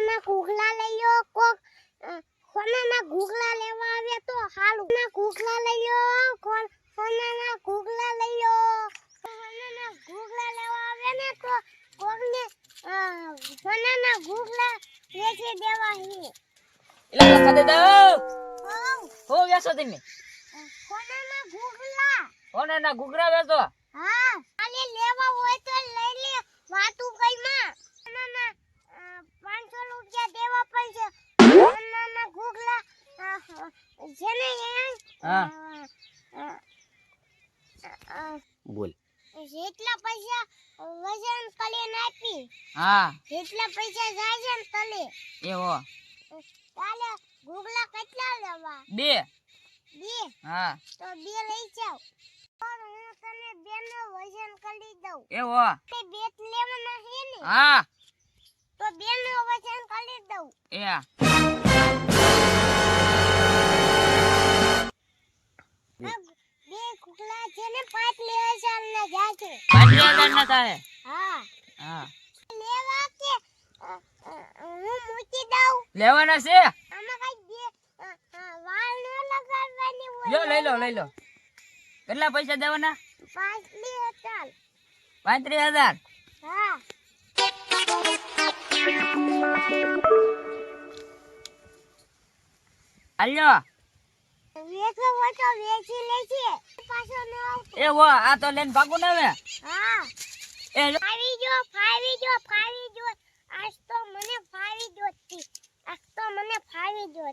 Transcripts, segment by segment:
સોનાના ઘૂઘલા લઈ લો કોક સોનાના ઘૂઘલા લેવા આવે તો હાલું ના ઘૂઘલા લઈ લો સોનાના ઘૂઘલા લઈ લો સોનાના ઘૂઘલા લેવા આવે ને તો કોકને સોનાના ઘૂઘલા વેચી દેવા હે એલા લખા દે દો હો વેચો તમે સોનાના ઘૂઘલા સોનાના ઘૂઘરા વેચો હા આલે લેવા હોય તો લઈ લે વાતું કઈ માં સોનાના 500 રૂપિયા દેવા પડશે સોનાના ઘૂઘલા જેને હા બોલ જેટલા પૈસા વજન કરીને આપી હા જેટલા પૈસા જાય છે ને તલે એવો તાલે ઘૂઘલા કેટલા લેવા બે હા તો બે લઈ જાવ પણ હું તને બે નો વજન કરી દઉં એવો તે બે લેવાના હે ને હા તો બે નો વજન કરી દઉં એ બે ઘૂઘલા છે ને 5,000 ના જાય છે 5,000 ના થાય હા હા લેવા કે હું મૂકી દઉં લેવાના છે આમાં કઈ વાળ ન લગાડવાની હોય લઈ લો કેટલા પૈસા દેવાના 5,000 35,000 હા હાલ્યો વેચો વટો વેચી લેજે પાછો ન આવતો એવો આ તો લઈને ભાગો ને હવે હા એ ફાવી જો આજ તો મને ફાવી જો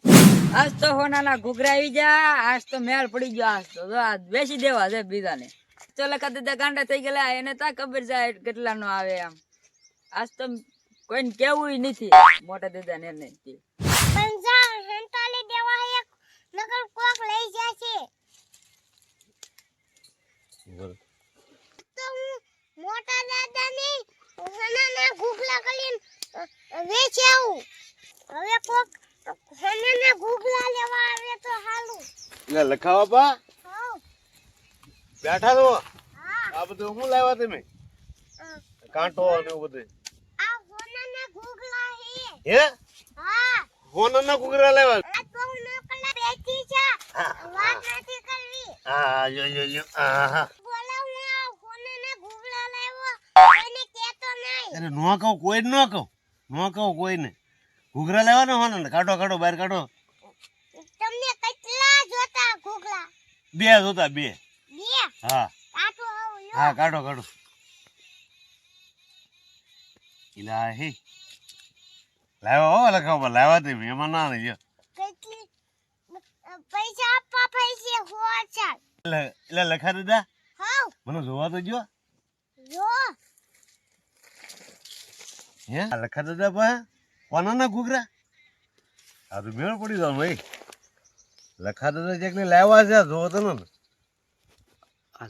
આજ તો હોનાના ઘૂઘરા આવી જા આજ તો મેળ પડી ગયો આજ તો જો આ બેસી દેવા છે બીજાને તો લખા દીધા ગાંડા થઈ ગયેલા એને તા ખબર જાય કેટલા નો આવે આમ આજ તો કોઈને કેવું નથી મોટા દીદા ને નહીં પંજા હેન્તાલી દેવા એક નગર કોક લઈ જશે તો હું મોટા દાદા ને સોનાના ઘૂઘલા કરીને વેચાવું હવે કોક સોનાના ઘૂઘલા લેવા આવે તો હાલું એટલે લખાવા બા હા બેઠા તો હા આ બધું શું લાવ્યા તમે કાંટો અને એવું બધું આ સોનાના ઘૂઘલા હે હે હા હોનાના ઘૂઘરા લાવ્યા આ તો હું નકલા બેઠી છે વાત નથી કરવી હા જો આહા બોલા હું આ સોનાના ઘૂઘલા લાવ્યો એને કહેતો નહીં અરે નો કહું કોઈ ન કહું કોઈને ઘૂઘરા લેવાના હોના કાઢો બહાર કાઢો તમને કેટલા જોતા ઘૂઘલા બે જોતા બે બે હા કાટો આવ લો હા કાઢો ઇલા હે લાવ્યા હો લખાવા લાવ્યા તમે એમાં ના નહીં કેટલી પૈસા આપવા પૈસે હોચા એટલે લખા દીધા હાવ મને જોવા તો જો જો હે લખા દીધા પા કોનાના ઘૂઘરા આ તો મેળ પડી જાવ ભાઈ લખા દાદા જેકને લાવ્યા છે જોવો તો ને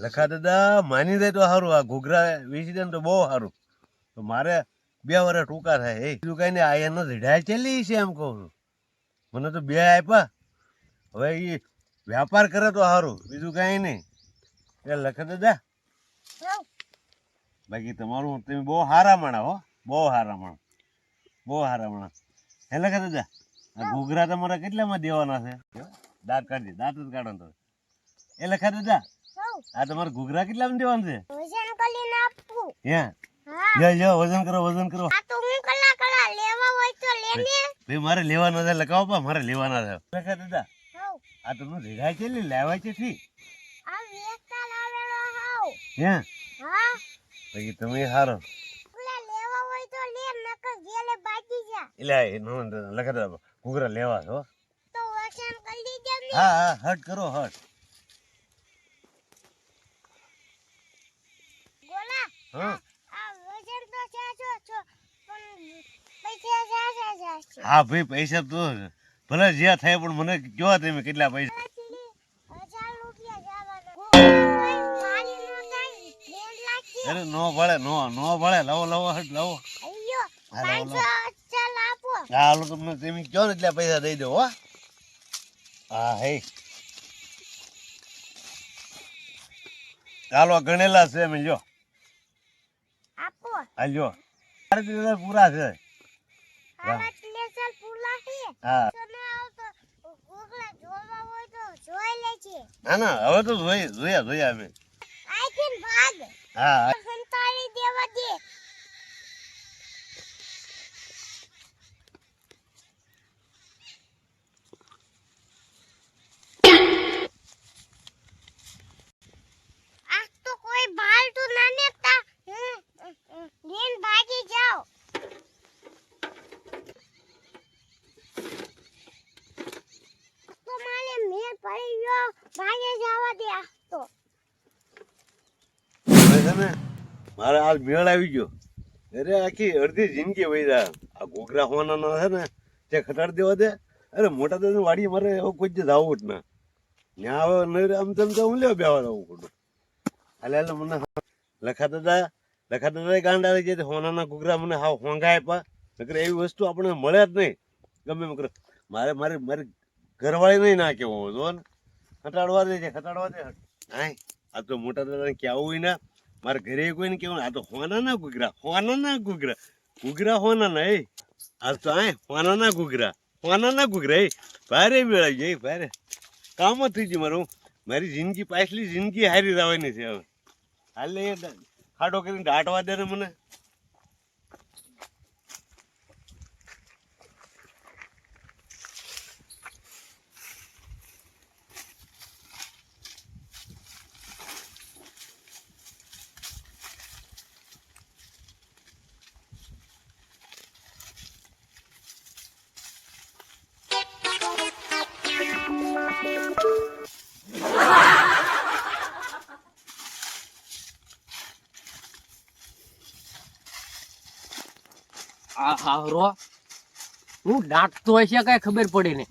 લખા દાદા માની જાય તો સારું આ ઘૂઘરા વેચી દે ને તો બહુ સારું તો મારે 2 વર્ષ ટૂંકા થાય એ બીજું કઈ ને આ એનો ઢાઈ ચેલી છે એમ કહું છું મને તો 2 આપ્યા હવે એ વ્યાપાર કરે તો સારું બીજું કઈ નહીં એ લખા દાદા હાવ બાકી તમારું તમે બહુ સારા માણા હો બહુ સારા માણા હે લખા દાદા આ ઘૂઘરા તમારા કેટલામાં દેવાના છે દાંત કાઢજે દાંત જ કાઢો તો એ લખા દાદા હાવ આ તમારા ઘૂઘરા કેટલામાં દેવાનું છે વજન કરીને આપવું હે હા લ્યો વજન કરો આ તો હું કલા લેવા હોય તો લેને ભાઈ મારે લેવાના છે લખાવો પા મારે લેવાના છે લખા દાદા હાવ આ તમે રેડા છે ને લેવાય છે ઠીક આ વેચતા લાવેલો હાવ હે હા બાકી તમે સારો પેલા લેવા હોય તો લે નકર ગેલે બાકી જા એટલે લખા દાદા ઘૂઘરા લેવા છો તો વજન કરી દેજે ને હા હટ કરો હટ ગોલા હા આ વજન તો ચાચો છો પણ પૈસા છે હા ભાઈ પૈસા તો ભલે જ્યાં થાય પણ મને કયો તમે કેટલા પૈસા 1,000 રૂપિયા જવાના ખાલી નો થાય 1.5 લાખ અરે નો ભળે લવો હટ લવો અయ్యో હા, લાવો, 500 ચાલ આપો હા હાલો તમને તમે કયો ને એટલા પૈસા દઈ દો હો હા હે ચાલો ગણેલા છે મેં જો આપો હાલ જો પૂરા છે હાલત વિશાલ પુલા છે હા તને આવતો ઘૂઘરા જોવા હોય તો જોઈ લેજે ના હવે તો જોયા અમે આઈથી ભાગ હા સંતાડી દેવા દે આ તો કોઈ ભાલતું ના નેતા લેન ભાગી જાઓ તો મારે મેળ પડી ગયો ભાગે જવા દે આ તો હવે છે ને મારે હાલ મેળ આવી ગયો અરે આખી અડધી જિંદગી વહી જાય આ ઘોઘરા હોવાના છે ને તે ખટાડી દેવા દે અરે મોટા દાદા વાડી મારે હવે કોઈ જ આવું જ ના ત્યાં હવે નહીં આમ તેમ તો હું લેવા બેવા રહું ખોટું હાલે મને લખા દાદા ગાંડા આવી જાય હોનાના ઘોઘરા મને હાવ હોંગા આપ્યા નકર એવી વસ્તુ આપણે મળે જ નહીં ગમે એમ કરે મારી ઘરવાળી નહીં ના કેવું જો ને ખટાડવા દે હા આ તો મોટા દાદાને કહેવું હોય ને મારે ઘરે કોઈ ને કેવું આ તો હોનાના ઘૂઘરા ઘૂઘરા હોનાના એ આ તો હોનાના ઘૂઘરા એ ભારે મેળાવી જાય ભારે કામ જ થઈ ગયું મારું મારી જિંદગી પાછલી જિંદગી હારી રહેવાની છે હવે હાલે ખાડો કરીને દાટવા દે ને મને આ હારો હું ડાંટતો હશે કઈ ખબર પડી નહીં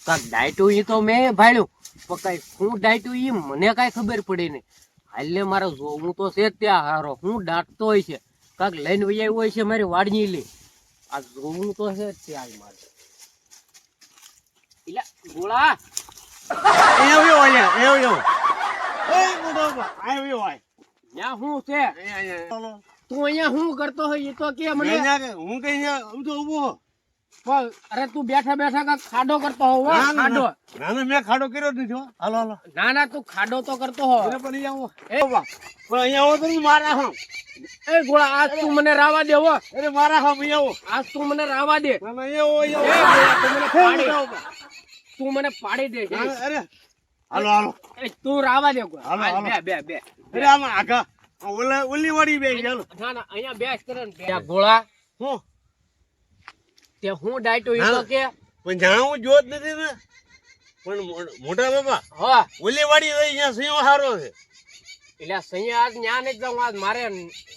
કાંક ડાયટું ઈ તો મેં ભાળ્યું પણ કઈ હું ડાયટું ઈ મને કઈ ખબર પડી નહીં હાલે મારે જોવું તો છે જ ત્યાં હારો હું ડાંટતો હોય છે કાંક લઈને વહી આવ્યો હોય છે મારી વાડની લે આ જોવું તો છે જ ત્યાં મારે એટલે ગોળા ત્યાં શું છે તું અહીંયા શું કરતો હોય એ તો કે મને હું કઈ આમ તો ઉભો પણ અરે તું બેઠા બેઠા કાંઈક ખાડો કરતો હો હો, ખાડો ના મેં ખાડો કર્યો જ નથી હો. હાલો ના ના તું ખાડો તો કરતો હો પણ અહીંયા આવો એ બા, પણ અહીંયા આવો તો મારા હા એ ગોળા આજ તું મને રાવા દે હો અરે મારા હા અહીંયા આવો આજ તું મને રાવા દે ના, અહીંયા એ આવો ગોળા, તું મને પાડી દે છે. અરે હાલો એ તું રાવા દે ગોળા. હાલો, હાલ, હાલો. બે અરે આમાં આગા ઓલી વાડી બે ચાલો ના ના અહીંયા બેસ કરે ને બે. ગોળા હું તે હું ડાયટો ઈ તો ના. કે પણ જ્યાં હું જોત નથી ને પણ મોટા બાપા હા ઓલી વાડી રહી અહીંયા સિંહ હારો છે એટલે સૈયા આજ ન્યા નથી જાઉં આજ મારે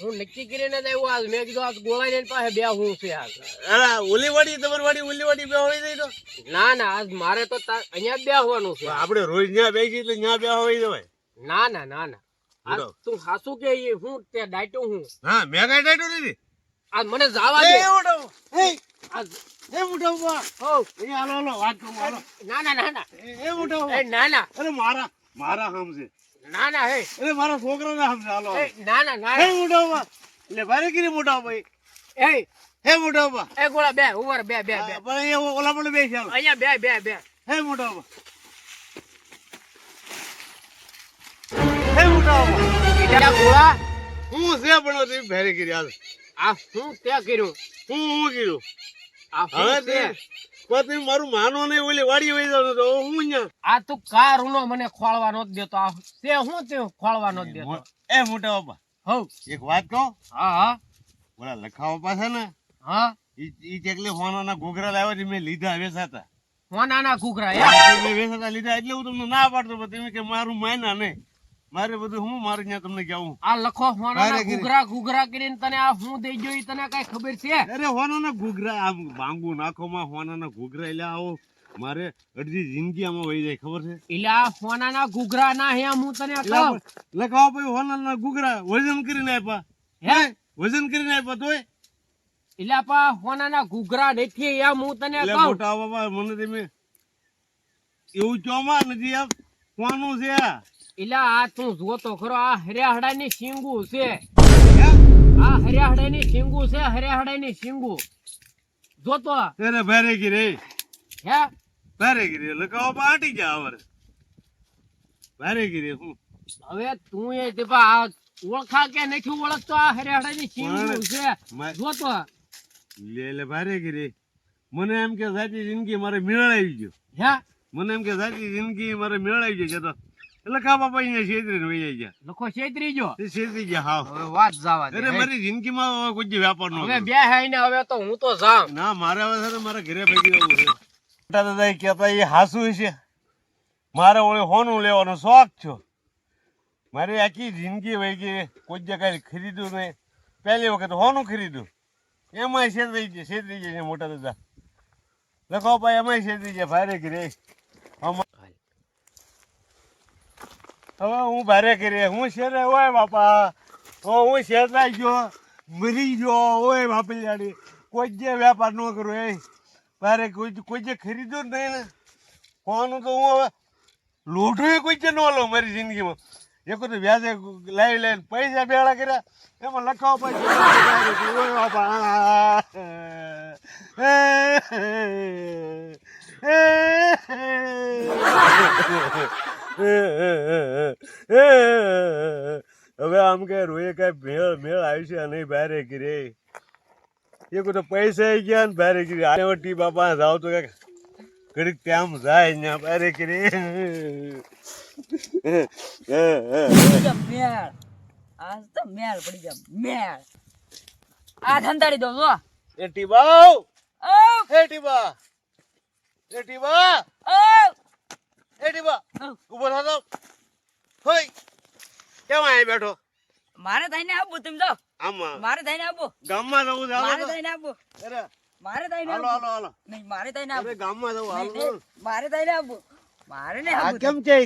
હું નક્કી કરીને જ આવ્યો આજ મેં કીધું આજ ગોળા પાસે બે હું છે આજ અરે ઓલી વાડી તમારી વાડી ઓલી વાડી બે હોય જાય તો ના ના આજ મારે તો અહીંયા જ બેહવાનું છે આપણે રોજ ત્યાં બેસી એટલે ત્યાં બે હોય જવાય ના ના ના ના આજ બોલો. તું હાસું કે ઈ હું તે ડાયટો હું હા મેં કઈ ડાયટો નથી આજ મને જાવા દે આજ એ મોટા બાપા હો અહીંયા હાલો વાત કરું હાલો ના ના ના ના એ મોટા એ બાપા ના ના અરે મારા હામ છે ના ના હે અરે મારા છોકરાના હામ છે હાલો એ ના ના ના હે મોટા બાપા એટલે ભારે કરી મોટા બાપા એ હે મોટા બાપા એ ગોળા બે ઉભર બે બે બે પણ અહીંયા ઓલા પણ બેસી હાલો અહીંયા બે હે મોટા બાપા હે મોટા બાપા એટલે ગોળા હું છે પણ તમે ભારે કરી હાલ આ હું તે કર્યું હું કીધું આ હવે હું તે પણ તમે મારું માનો નહીં ઓલી વાડી વહી જાવ તો હું અહીંયા આ તું કાર ઉનો મને ખોળવા નો દેતો આ તે હું તે ખોળવા નો દેતો એ મોટા બાપા હો એક વાત કહો હા હા ઓલા લખાવા પાસે ને હા ઈ ચકલી હોનાના ઘોઘરા લાવ્યા છે મેં લીધા વેચાતા નાના ઘૂઘરા મેં વેચાતા લીધા એટલે હું તમને ના પાડતો પણ તમે કે મારું માયના નહીં મારે બધું હું મારે ત્યાં તમને કેવું આ લખો હોનાના ભારે કરી. ઘૂઘરા કરીને તને આ હું દઈ ગયો ઈ તને કઈ ખબર છે અરે હોનાના ઘોઘરા આમ ભાંગુ નાખો માં હોનાના ઘોઘરા એટલે આવો મારે અડધી જિંદગી આમાં વહી જાય ખબર છે એટલે આ હોનાના ઘૂઘરા ના હે હું તને કહું લખાવો પછી હોનાના ઘોઘરા વજન કરીને આપ્યા હે વજન કરીને આપ્યા તોય એટલે આપા હોનાના ઘૂઘરા નથી એમ હું તને એટલે કહું મોટા બાબા મને તમે એવું ચોમા નથી આમ કોનું છે આ? એટલે આ તું જોતો ખરો આ હરિયાહડાની શીંગું છે હે? આ હરિયાહડાની શીંગું છે હરિયાહડાની શીંગું જોતો અરે ભારે ગીરે હે ભારે ગીરે લખાવો પાટી જા આવર ભારે ગીરે હું હવે તું એ તે પા આ ઓળખા કે નથી ઓળખતો આ હરેહડાની ચીમનું છે જોતો લે લે ભારે ગીરે મને એમ કે સાચી જિંદગી મારે મેળાવી ગયો હે મને એમ કે સાચી જિંદગી મારે મેળાવી ગયો તો લખા બાપા અહીંયા છેતરીને વહી ગયા લખો છેતરી જો એ છેતરી ગયા હાવ હવે વાત જાવા દે અરે મારી જિંદગીમાં હવે કોઈ દી વ્યાપાર ન હવે બે હે ને હવે તો હું તો જાઉં ના મારે હવે છે ને મારા ઘરે ભેગી રહેવું છે મોટા દાદા એ કહેતા એ હાસુ છે મારે ઓલે હોનું લેવાનો શોખ છો મારી આખી જિંદગી વહી ગઈ કોઈ જગ્યાએ ખરીદ્યું નહીં પહેલી વખત હોનું ખરીદ્યું એમાંય છેતરી જાય છે મોટા દાદા લખો ભાઈ એમાંય છેતરી જાય ભારે ઘરે હવે હું ભારે કરી હું શેરે હોય બાપા હું શેરનાઈ ગયો મરી ગયો હોય બાપલિયાડી કોઈ જે વેપાર ન કરું એ ભારે કોઈ જે ખરીદ્યું જ નહીં ને કોનું તો હું હવે લોઢું કોઈ જે ન લઉં મારી જિંદગીમાં એક તો વ્યાજે લાવી લઈને પૈસા ભેળા કર્યા એમાં લખાવો પૈસા હવે આમ કે રોએ કઈ મેળ આવી છે નહીં ભારે ગીરે એક તો પૈસા આવી ગયા ને ભારે ગીરે આ ટી બાપા જાવ તો કઈક ઘડીક ત્યાં જાય ને ભારે ગીરે મેળ આજ તો મેળ પડી ગયા મેળ આ ધંધાડી દો જો એ ટીબા ઓ એ ટીબા એ ટીબા ઓ એ ટીબા ઉભો થતો હોય કેમ આયા બેઠો મારે થઈને આવું તમે જો આમાં મારે થઈને આવું ગામમાં જવું મારે જાવ થઈને આવું અરે મારે થઈને હાલો આવું હાલો હાલો નહીં મારે થઈને અરે આવું ગામમાં જવું નહીં, હાલો નહીં, મારે થઈને આવું મારે ને આ આવું કેમ છે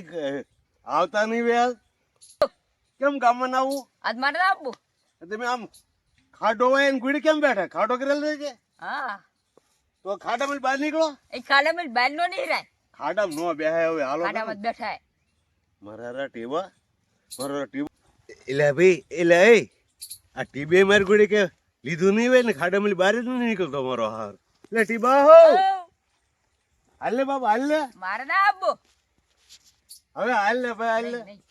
આવતા નહીં વ્યાજ કેમ ગામમાં ના આવું આજ મારે આવું તમે આમ ખાડો હોય ને ગુડી કેમ બેઠા ખાડો કરેલ છે હા તો ખાડામાં બહાર નીકળો એ ખાડામાં બાલ નો નહીં રાય ખાડામાં નો બેહાય હવે હાલો ખાડામાં જ બેઠા હે. મારા ટીબા મારા ટીબા એટલે ભાઈ એટલે એ આ ટીબે મારી ગુડી કે લીધું નહીં હોય ને ખાડામાં બહાર જ નહીં નીકળતો મારો હાર એટલે ટીબા હો ઓ, હાલ બાબા હાલ લે મારે ના આવું હવે હાલ લે ભાઈ હાલ લે નહીં, નહીં.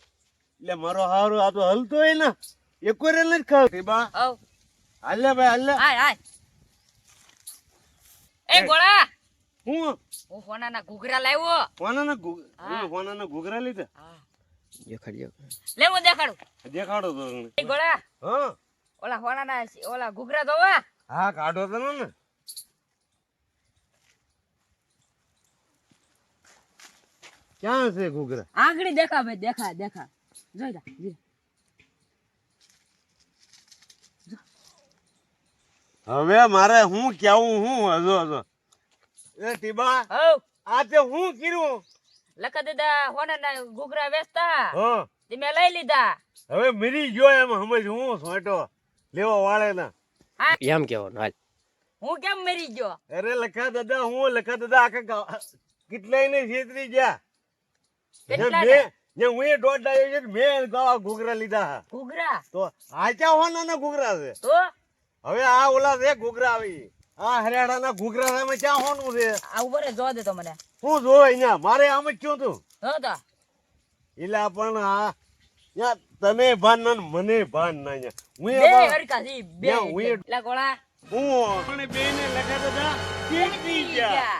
એટલે મારો હારો આ તો હલતો હોય ને એક વાર નથી ખાવ ટીબા ઓ હાલ લે ભાઈ હાલ લે હાય હાય એ ગોળા હું હું સોનાના ઘૂઘરા લાવ્યો હોનાના ઘૂઘરા લીધા હા દેખાડ્યો લે હું દેખાડું દેખાડો તો એ ગોળા હા ઓલા સોનાના ઓલા ઘૂઘરા જોવા હા કાઢો તો ને ક્યાં છે ઘૂઘરા આંગળી દેખા ભાઈ દેખા દેખા જોઈ જા હવે મારે હું કેવું હું હજો હજો એ ટીબા હો આ તે હું કર્યું લખા દીધા સોનાના ઘૂઘરા વેચતા હા તે મેં લઈ લીધા હવે મરી ગયો એમ સમજ હું સોટો લેવા વાળે ના એમ કેવાનું હાલ હું કેમ મરી ગયો અરે લખા દાદા હું લખા દાદા આખા કેટલાય ને છેતરી ગયા કેટલા મેં હું એ દોઢ ડાયો છે મેં ગાવા ઘૂઘરા લીધા ઘૂઘરા તો આચા હોના ઘૂઘરા છે તો હવે આ ઓલા છે ઘૂઘરા આવી આ હરિયાણાના ઘૂઘરા સામે ક્યાં હોનું છે આ ઉપર જો દે તો મને હું જો અહીંયા મારે આમ જ થયું તું જો તો એલા પણ આ યા તને ભાન ના ને મને ભાન ના યા હું બે હરકા છે બે યા હું લા ગોળા હું પણ બેને લખા દાદા ગયા